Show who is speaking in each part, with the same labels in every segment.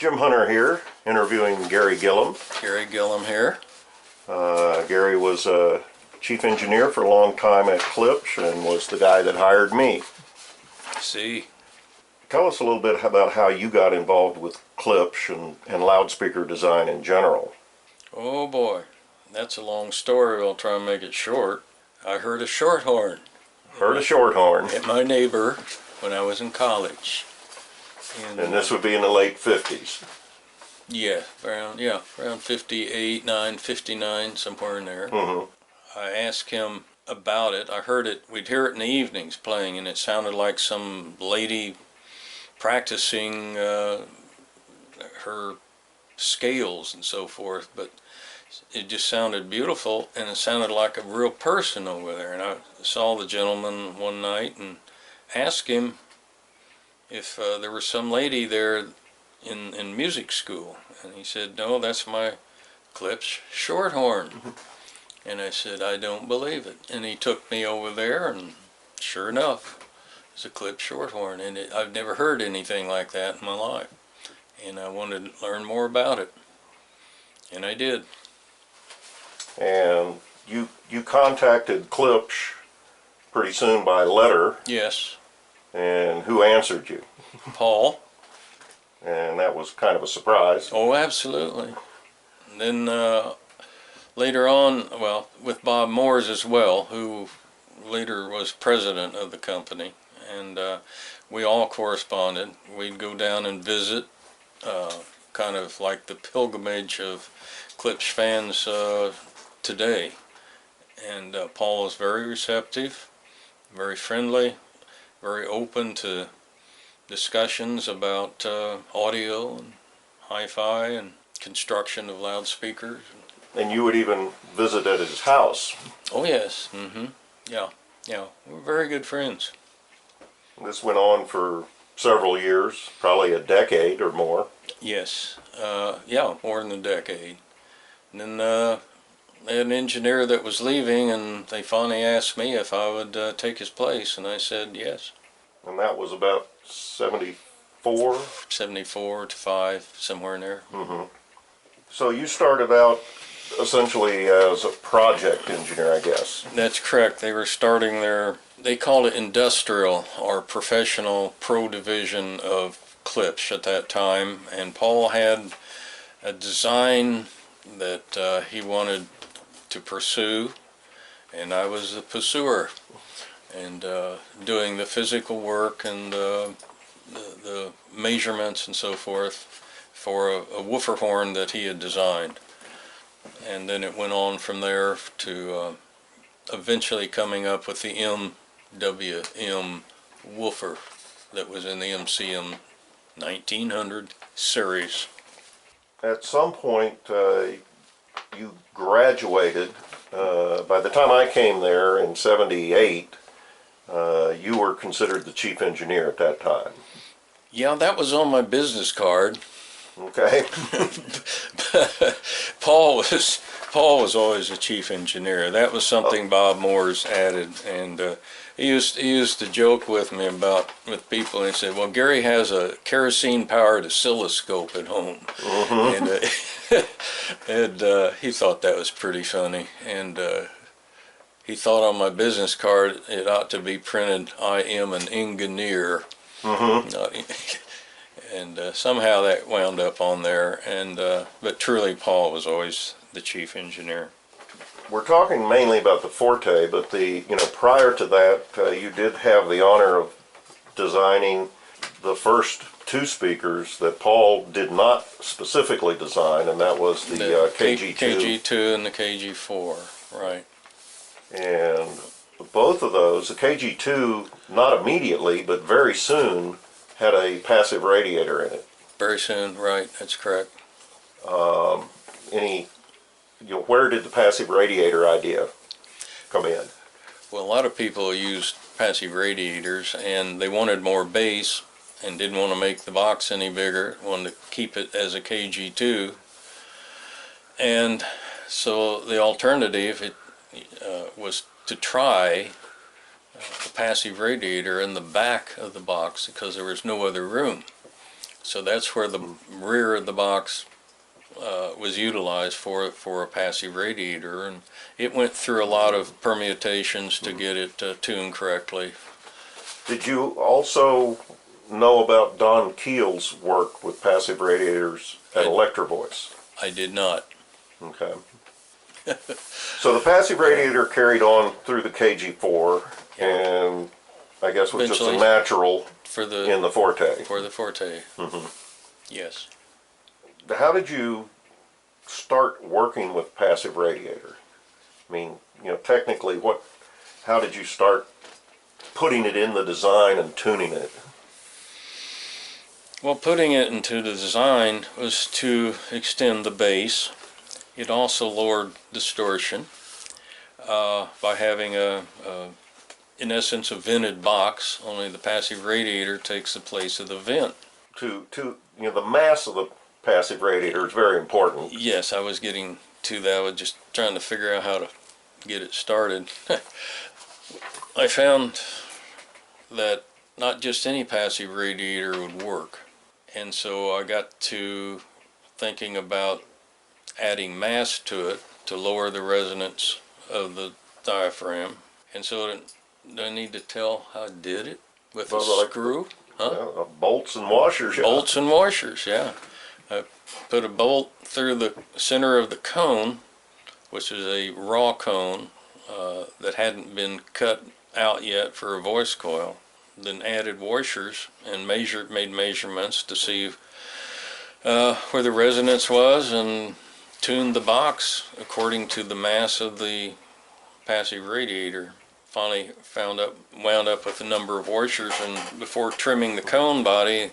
Speaker 1: Jim Hunter here, interviewing Gary Gillum.
Speaker 2: Gary Gillum here.
Speaker 1: Gary was a chief engineer for a long time at Klipsch and was the guy that hired me.
Speaker 2: See.
Speaker 1: Tell us a little bit about how you got involved with Klipsch and loudspeaker design in general.
Speaker 2: Oh boy, that's a long story. I'll try and make it short. I heard a short horn.
Speaker 1: Heard a short horn.
Speaker 2: At my neighbor when I was in college.
Speaker 1: And this would be in the late 50s.
Speaker 2: Yeah, around 58, 9, 59, somewhere in there. I asked him about it. I heard it, we'd hear it in the evenings playing, and it sounded like some lady practicing her scales and so forth, but it just sounded beautiful, and it sounded like a real person over there. And I saw the gentleman one night and asked him if there was some lady there in music school, and he said, "No, that's my Klipsch short horn." And I said, "I don't believe it." And he took me over there, and sure enough, it's a Klipsch short horn, and I've never heard anything like that in my life, and I wanted to learn more about it, and I did.
Speaker 1: And you contacted Klipsch pretty soon by letter.
Speaker 2: Yes.
Speaker 1: And who answered you?
Speaker 2: Paul.
Speaker 1: And that was kind of a surprise.
Speaker 2: Oh, absolutely. And then later on, well, with Bob Moores as well, who later was president of the company, and we all corresponded. We'd go down and visit, kind of like the pilgrimage of Klipsch fans today. And Paul was very receptive, very friendly, very open to discussions about audio and hi-fi and construction of loudspeakers.
Speaker 1: And you would even visit at his house.
Speaker 2: Oh yes, yeah, we're very good friends.
Speaker 1: This went on for several years, probably a decade or more.
Speaker 2: Yes, yeah, more than a decade. And then they had an engineer that was leaving, and they finally asked me if I would take his place, and I said yes.
Speaker 1: And that was about 74?
Speaker 2: 74 to 5, somewhere in there.
Speaker 1: So you started out essentially as a project engineer, I guess.
Speaker 2: That's correct. They were starting they called it industrial or professional pro division of Klipsch at that time, and Paul had a design that he wanted to pursue, and I was the pursuer, and doing the physical work and the measurements and so forth for a woofer horn that he had designed. And then it went on from there to eventually coming up with the MWM woofer that was in the MCM 1900 series.
Speaker 1: At some point, you graduated. By the time I came there in '78, you were considered the chief engineer at that time.
Speaker 2: Yeah, that was on my business card.
Speaker 1: Okay.
Speaker 2: Paul was always the chief engineer. That was something Bob Moores added, and he used to joke with me with people, and he said, "Well, Gary has a kerosene-powered oscilloscope at home," and he thought that was pretty funny, and he thought on my business card it ought to be printed, "I am an engineer." And somehow that wound up on there, and but truly Paul was always the chief engineer.
Speaker 1: We're talking mainly about the Forte, but prior to that, you did have the honor of designing the first two speakers that Paul did not specifically design, and that was the KG2.
Speaker 2: KG2 and the KG4, right.
Speaker 1: And both of those, the KG2, not immediately, but very soon, had a passive radiator in it.
Speaker 2: Very soon, right, that's correct.
Speaker 1: Where did the passive radiator idea come in?
Speaker 2: Well, a lot of people used passive radiators, and they wanted more bass and didn't want to make the box any bigger, wanted to keep it as a KG2. And so the alternative was to try a passive radiator in the back of the box because there was no other room. So that's where the rear of the box was utilized for a passive radiator, and it went through a lot of permutations to get it tuned correctly.
Speaker 1: Did you also know about Don Keel's work with passive radiators at Electro Voice?
Speaker 2: I did not.
Speaker 1: Okay. So the passive radiator carried on through the KG4, and I guess was just a
Speaker 2: Eventually,
Speaker 1: natural
Speaker 2: for
Speaker 1: in the Forte.
Speaker 2: For the Forte. Yes.
Speaker 1: How did you start working with passive radiator? I mean, technically, how did you start putting it in the design and tuning it?
Speaker 2: Well, putting it into the design was to extend the bass. It also lowered distortion by having in essence, a vented box. Only the passive radiator takes the place of the vent.
Speaker 1: The mass of the passive radiator is very important.
Speaker 2: Yes, I was getting to that. I was just trying to figure out how to get it started. I found that not just any passive radiator would work. And so I got to thinking about adding mass to it to lower the resonance of the diaphragm. And so do I need to tell how I did it? With a screw? Huh?
Speaker 1: Bolts and washers. Yeah.
Speaker 2: Bolts and washers, yeah. I put a bolt through the center of the cone, which is a raw cone that hadn't been cut out yet for a voice coil. Then added washers and made measurements to see where the resonance was, and tuned the box according to the mass of the passive radiator. Finally wound up with a number of washers, and before trimming the cone body,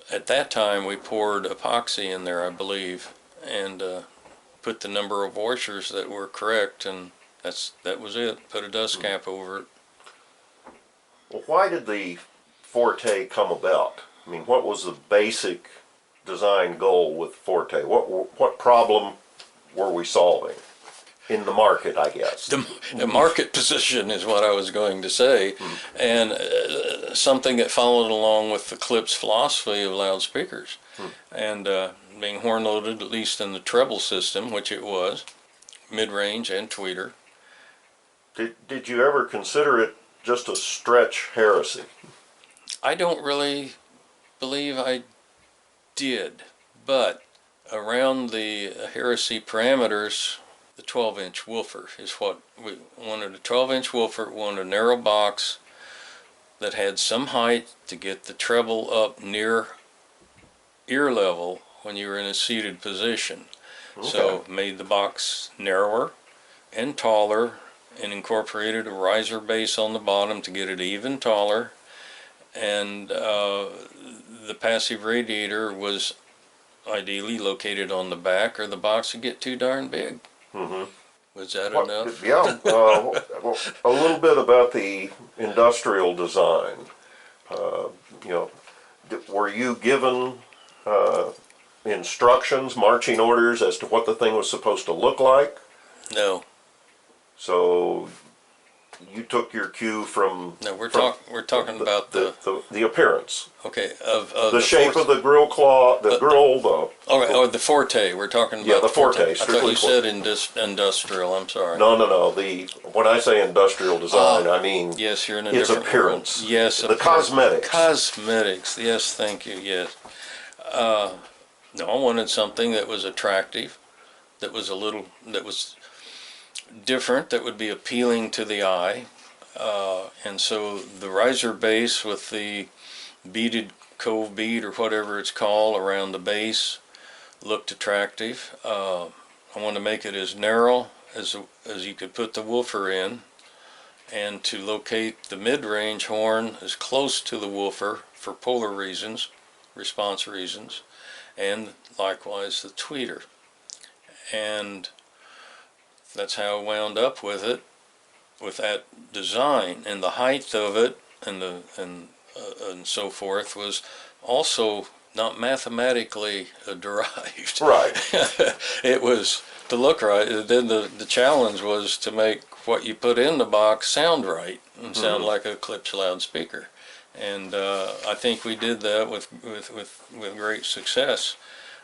Speaker 2: at that time we poured epoxy in there, I believe, and put the number of washers that were correct, and that was it. Put a dust cap over it.
Speaker 1: Well, why did the Forte come about? I mean, what was the basic design goal with Forte? What problem were we solving in the market, I guess?
Speaker 2: The market position is what I was going to say, and something that followed along with the Klipsch philosophy of loudspeakers, and being horn loaded, at least in the treble system, which it was, mid-range and tweeter.
Speaker 1: Did you ever consider it just a stretch heresy?
Speaker 2: I don't really believe I did, but around the heresy parameters, the 12-inch woofer is what we wanted. A 12-inch woofer, wanted a narrow box that had some height to get the treble up near ear level when you were in a seated position. Okay. So made the box narrower and taller, and incorporated a riser base on the bottom to get it even taller, and the passive radiator was ideally located on the back, or the box would get too darn big. Was that enough?
Speaker 1: Yeah. Well, a little bit about the industrial design. Were you given instructions, marching orders as to what the thing was supposed to look like?
Speaker 2: No.
Speaker 1: So you took your cue from...
Speaker 2: No, we're talking about
Speaker 1: the appearance.
Speaker 2: Okay, of
Speaker 1: the shape of the grill claw, the
Speaker 2: the Forte. We're talking about.
Speaker 1: Yeah, the Forte.
Speaker 2: I thought you said industrial. I'm sorry.
Speaker 1: No. When I say industrial design, I mean
Speaker 2: yes, you're in a
Speaker 1: its
Speaker 2: different
Speaker 1: appearance.
Speaker 2: World. Yes,
Speaker 1: the cosmetics.
Speaker 2: Cosmetics. Yes, thank you. Yes. No, I wanted something that was attractive, that was different, that would be appealing to the eye, and so the riser base with the beaded cove bead or whatever it's called around the base looked attractive. I wanted to make it as narrow as you could put the woofer in, and to locate the mid-range horn as close to the woofer for polar reasons, response reasons, and likewise the tweeter. And that's how I wound up with it, with that design, and the height of it, and so forth was also not mathematically derived.
Speaker 1: Right.
Speaker 2: It was to look right. Then the challenge was to make what you put in the box sound right and sound like a Klipsch loudspeaker, And I think we did that with great success.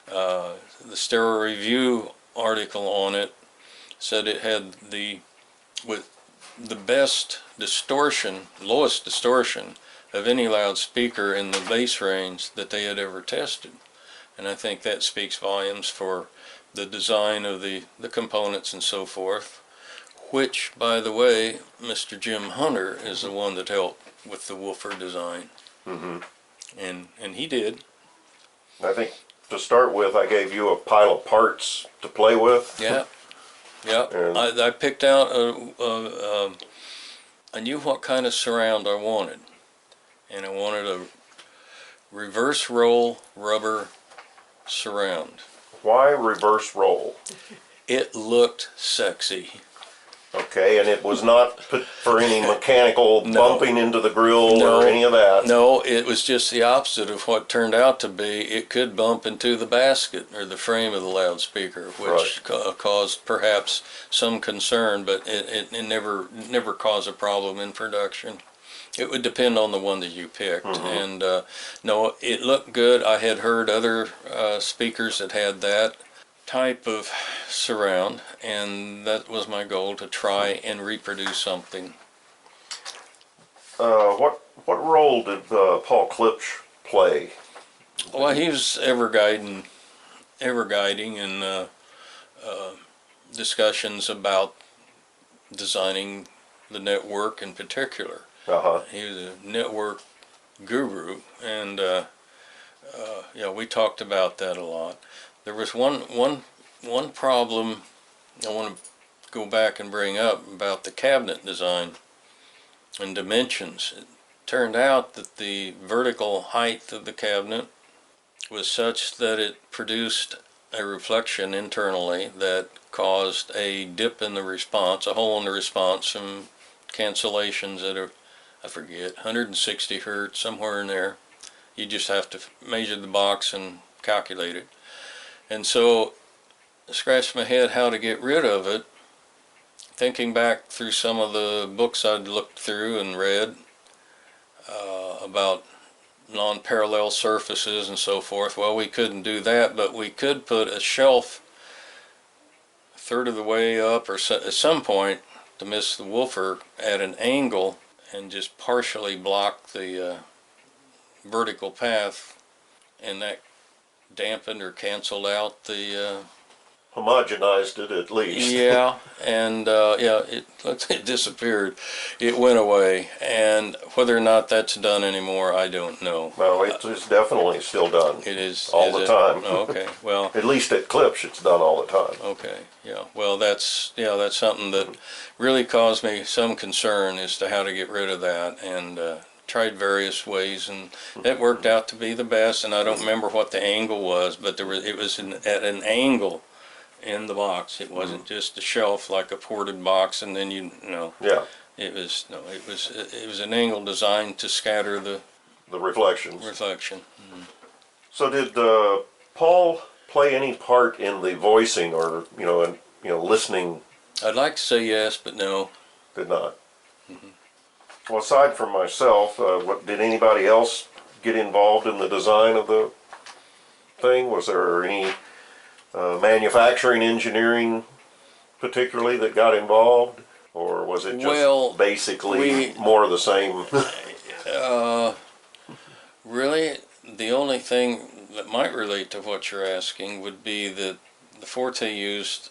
Speaker 2: The Stereo Review article on it said it had the best distortion, lowest distortion of any loudspeaker in the bass range that they had ever tested. And I think that speaks volumes for the design of the components and so forth, which, by the way, Mr. Jim Hunter is the one that helped with the woofer design.
Speaker 1: Mm-hmm.
Speaker 2: And he did.
Speaker 1: I think to start with, I gave you a pile of parts to play with.
Speaker 2: Yeah. Yeah.
Speaker 1: And
Speaker 2: I picked out I knew what kind of surround I wanted. And I wanted a reverse roll rubber surround.
Speaker 1: why reverse roll?
Speaker 2: It looked sexy.
Speaker 1: Okay, and it was not put for any mechanical
Speaker 2: No.
Speaker 1: bumping into the grill
Speaker 2: No.
Speaker 1: or any of that.
Speaker 2: No, it was just the opposite of what turned out to be. It could bump into the basket or the frame of the loudspeaker, which caused perhaps some concern, but it never caused a problem in production. It would depend on the one that you picked. And no, it looked good. I had heard other speakers that had that type of surround, and that was my goal, to try and reproduce something.
Speaker 1: What role did Paul Klipsch play?
Speaker 2: Well, he was ever guiding in discussions about designing the network in particular.
Speaker 1: Uh-huh.
Speaker 2: He was a network guru, and yeah, we talked about that a lot. There was one problem I want to go back and bring up about the cabinet design and dimensions. It turned out that the vertical height of the cabinet was such that it produced a reflection internally that caused a dip in the response, a hole in the response from cancellations at I forget, 160 hertz, somewhere in there. You just have to measure the box and calculate it. And so I scratched my head how to get rid of it, thinking back through some of the books I'd looked through and read about non-parallel surfaces and so forth. Well, we couldn't do that, but we could put a shelf a third of the way up or at some point to miss the woofer at an angle and just partially block the vertical path, and that dampened or canceled out the
Speaker 1: Homogenized it at least.
Speaker 2: yeah, and yeah, it disappeared. It went away, and whether or not that's done anymore, I don't know.
Speaker 1: No, it's definitely still done.
Speaker 2: It is
Speaker 1: all the time.
Speaker 2: Oh, okay, well,
Speaker 1: At least at Klipsch, it's done all the time.
Speaker 2: okay, yeah. Well, that's something that really caused me some concern as to how to get rid of that, and tried various ways, and that worked out to be the best. And I don't remember what the angle was, but it was at an angle in the box. It wasn't just a shelf like a ported box, and then
Speaker 1: Yeah,
Speaker 2: it was an angle designed to scatter the
Speaker 1: the reflections.
Speaker 2: reflection.
Speaker 1: So did Paul play any part in the voicing or listening?
Speaker 2: I'd like to say yes, but no.
Speaker 1: Did not. Well, aside from myself, did anybody else get involved in the design of the thing? Was there any manufacturing engineering particularly that got involved, or was it just basically more of the same?
Speaker 2: Really, the only thing that might relate to what you're asking would be that the Forte used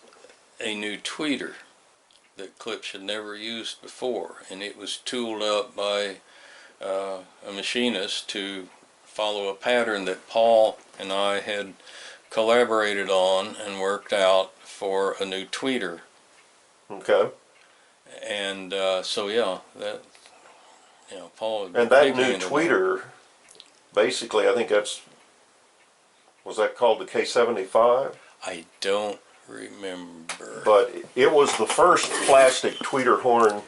Speaker 2: a new tweeter that Klipsch had never used before, and it was tooled up by a machinist to follow a pattern that Paul and I had collaborated on and worked out for a new tweeter.
Speaker 1: Okay.
Speaker 2: And so yeah, that Paul.
Speaker 1: And that new tweeter, basically, I think was that called the K75?
Speaker 2: I don't remember.
Speaker 1: But it was the first plastic tweeter horn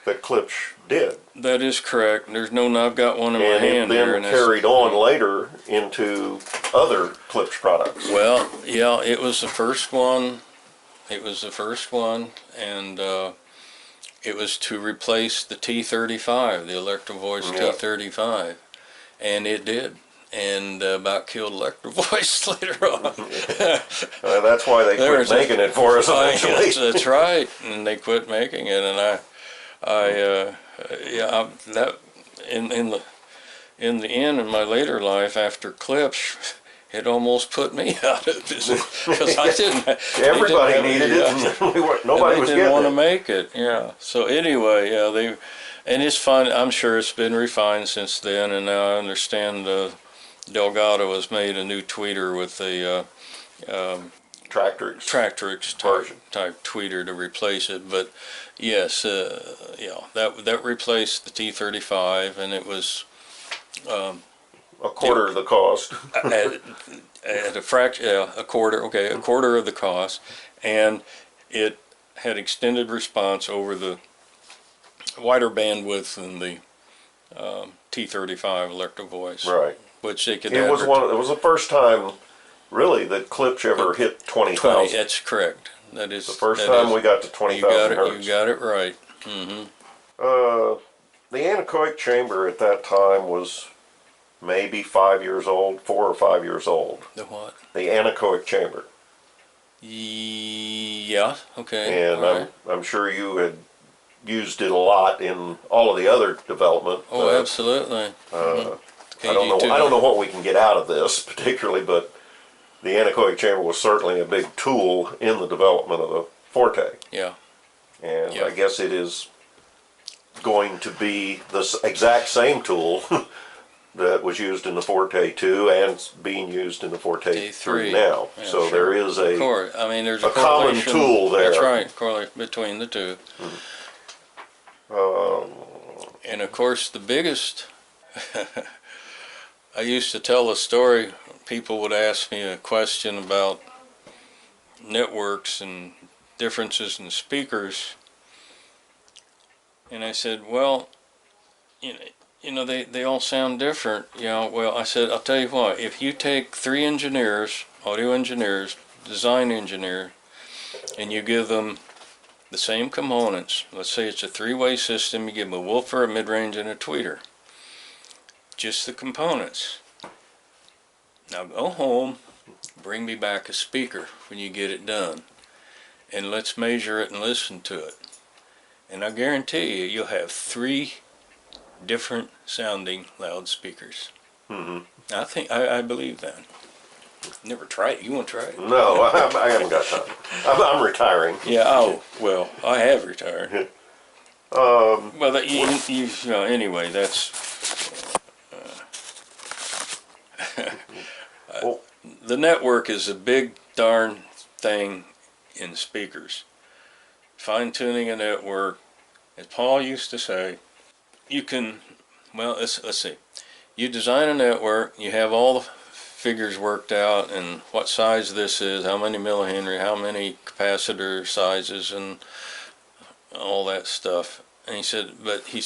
Speaker 1: that Klipsch did.
Speaker 2: That is correct. I've got one in my
Speaker 1: And it
Speaker 2: hand here.
Speaker 1: then carried on later into other Klipsch products.
Speaker 2: Well, yeah, it was the first one. It was the first one, and it was to replace the T35, the Electro Voice T35, and it did. And about killed Electro Voice later on.
Speaker 1: That's why they quit making it for us eventually.
Speaker 2: Yes, that's right, and they quit making it. And that in the end, in my later life after Klipsch, it almost put me out of business because I didn't.
Speaker 1: Everybody needed it. Nobody was getting it. They didn't want
Speaker 2: to make it. Yeah. So anyway, and it's fun. I'm sure it's been refined since then, and now I understand Delgado has made a new tweeter with a Tractrix type tweeter to replace it. But yes, that replaced the T35, and it was
Speaker 1: a quarter of the cost.
Speaker 2: at a quarter of the cost, and it had extended response over the wider bandwidth than the T35 Electro Voice.
Speaker 1: Right.
Speaker 2: Which they could.
Speaker 1: It was the first time, really, that Klipsch ever hit 20,000.
Speaker 2: That's correct. That is
Speaker 1: the first time we got to 20,000 hertz.
Speaker 2: You got it right. Mm-hmm.
Speaker 1: The anechoic chamber at that time was maybe 5 years old, 4 or 5 years old.
Speaker 2: The what?
Speaker 1: The anechoic chamber.
Speaker 2: Yeah. Okay.
Speaker 1: And I'm sure you had used it a lot in all of the other development.
Speaker 2: Oh, absolutely.
Speaker 1: I don't know what we can get out of this particularly, but the anechoic chamber was certainly a big tool in the development of the Forte.
Speaker 2: Yeah.
Speaker 1: And I guess it is going to be the exact same tool that was used in the Forte 2 and being used in the Forte 3 now.
Speaker 2: Yeah,
Speaker 1: so there is
Speaker 2: there's a
Speaker 1: common tool there.
Speaker 2: That's right, correlation between the two. And of course the biggest I used to tell a story. People would ask me a question about networks and differences in speakers, and I said, well, they all sound different. Well, I said, I'll tell you what, if you take 3 engineers, audio engineers, design engineers, and you give them the same components, let's say it's a 3-way system, you give them a woofer, a mid-range, and a tweeter. Just the components. Now go home, bring me back a speaker when you get it done, and let's measure it and listen to it. And I guarantee you, you'll have 3 different sounding loudspeakers. Mm-hmm. I believe that. Never tried it. You want to try it?
Speaker 1: No, I haven't got time. I'm retiring.
Speaker 2: Yeah. Oh well, I have retired. Well, anyway, that's. The network is a big darn thing in speakers. Fine-tuning a network, as Paul used to say, you can, let's see. You design a network, you have all the figures worked out and what size this is, how many millihenry, how many capacitor sizes, and all that stuff. And he said, he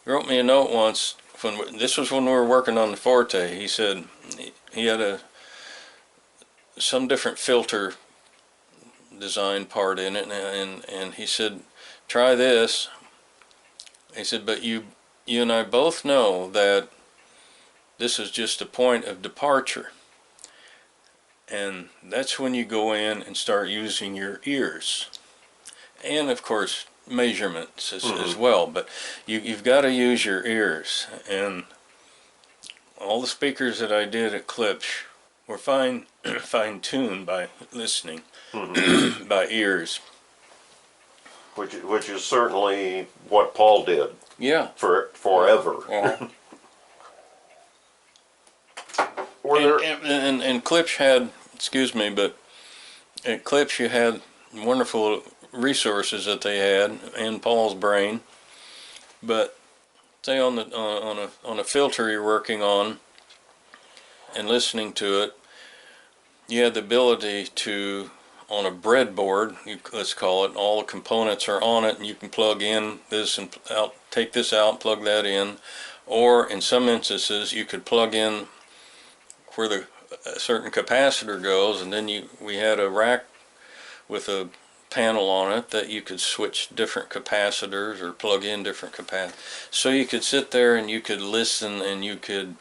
Speaker 2: wrote me a note once, this was when we were working on the Forte. He said he had some different filter design part in it, and he said, try this. He said, but you and I both know that this is just a point of departure, and that's when you go in and start using your ears, and of course measurements as well, but you've got to use your ears. And all the speakers that I did at Klipsch were fine-tuned by listening, by ears.
Speaker 1: Which is certainly what Paul did.
Speaker 2: Yeah.
Speaker 1: Forever.
Speaker 2: And Klipsch had, but at Klipsch you had wonderful resources that they had in Paul's brain. But say on a filter you're working on and listening to it, you had the ability to, on a breadboard, let's call it, all the components are on it, and you can plug in this and out, take this out, plug that in, or in some instances you could plug in where a certain capacitor goes, and then we had a rack with a panel on it that you could switch different capacitors or plug in different capacitors. So you could sit there and you could listen and you could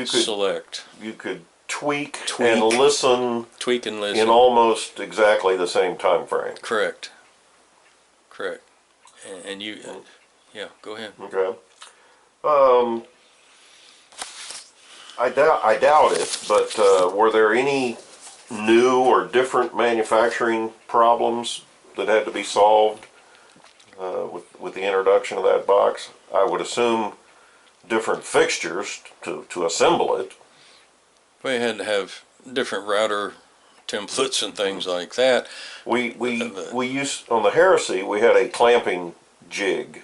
Speaker 2: select.
Speaker 1: You could tweak and listen.
Speaker 2: Tweak and listen.
Speaker 1: In almost exactly the same time frame.
Speaker 2: Correct. Correct. And you, yeah, go ahead.
Speaker 1: Okay. I doubt it, but were there any new or different manufacturing problems that had to be solved with the introduction of that box? I would assume different fixtures to assemble it.
Speaker 2: We had to have different router templates and things like that.
Speaker 1: We used on the Heresy, we had a clamping jig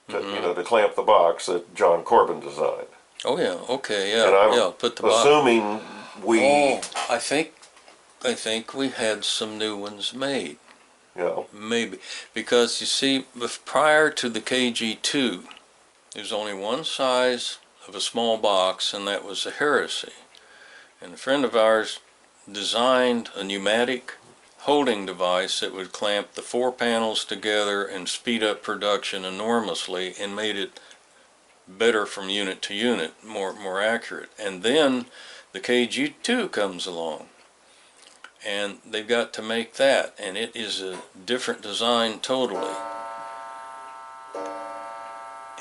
Speaker 1: to clamp the box that John Corbin designed.
Speaker 2: Oh yeah, okay, yeah,
Speaker 1: And I'm
Speaker 2: put the box.
Speaker 1: assuming we.
Speaker 2: Oh, I think we had some new ones made.
Speaker 1: Yeah.
Speaker 2: Maybe because you see, prior to the KG2, there's only one size of a small box, and that was a Heresy. And a friend of ours designed a pneumatic holding device that would clamp the 4 panels together and speed up production enormously and made it better from unit to unit, more accurate. And then the KG2 comes along and they've got to make that, and it is a different design totally.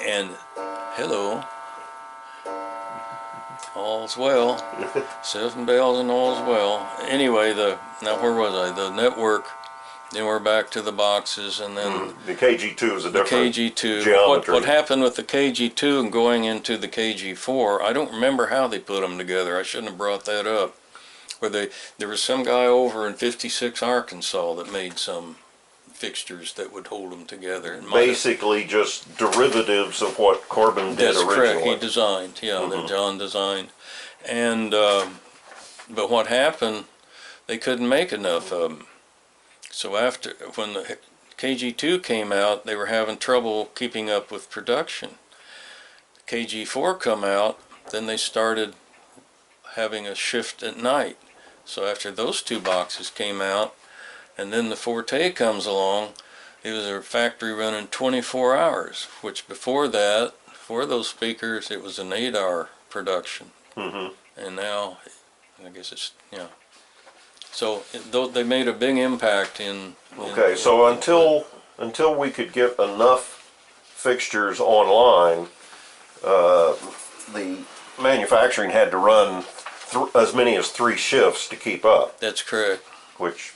Speaker 2: And hello, all's well. 7 bells and all's well. Anyway, now where was I? The network. Then we're back to the boxes, and then
Speaker 1: the KG2 is a different
Speaker 2: KG2.
Speaker 1: geometry.
Speaker 2: What happened with the KG2 and going into the KG4? I don't remember how they put them together. I shouldn't have brought that up. There was some guy over in 56, Arkansas that made some fixtures that would hold them together. And
Speaker 1: basically just derivatives of what Corbin did
Speaker 2: that's
Speaker 1: originally.
Speaker 2: Correct. He designed, yeah, that John designed. And but what happened, they couldn't make enough of them. So when the KG2 came out, they were having trouble keeping up with production. KG4 come out, then they started having a shift at night. So after those 2 boxes came out, and then the Forte comes along, it was a factory running 24 hours, which before that, for those speakers, it was an 8-hour production. And now, I guess it's, yeah. So they made a big impact in.
Speaker 1: Okay, so until we could get enough fixtures online, the manufacturing had to run as many as 3 shifts to keep up.
Speaker 2: That's correct.
Speaker 1: Which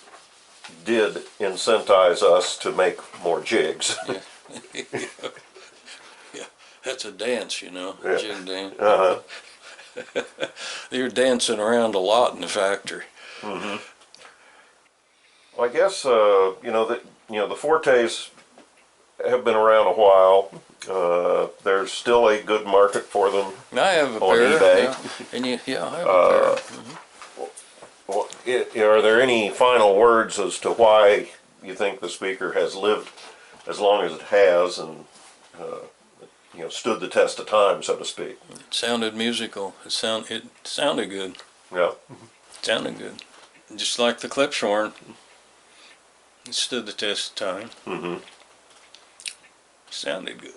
Speaker 1: did incentivize us to make more jigs.
Speaker 2: Yeah, yeah. That's a dance, you know,
Speaker 1: Yeah.
Speaker 2: jig dance. You're dancing around a lot in the factory.
Speaker 1: Well, I guess the Fortes have been around a while. There's still a good market for them.
Speaker 2: I have a
Speaker 1: on
Speaker 2: pair.
Speaker 1: eBay.
Speaker 2: Yeah, I have a pair.
Speaker 1: Are there any final words as to why you think the speaker has lived as long as it has and stood the test of time, so to speak?
Speaker 2: It sounded musical. It sounded good.
Speaker 1: Yeah.
Speaker 2: It sounded good. Just like the Klipsch horn. It stood the test of time. Sounded good.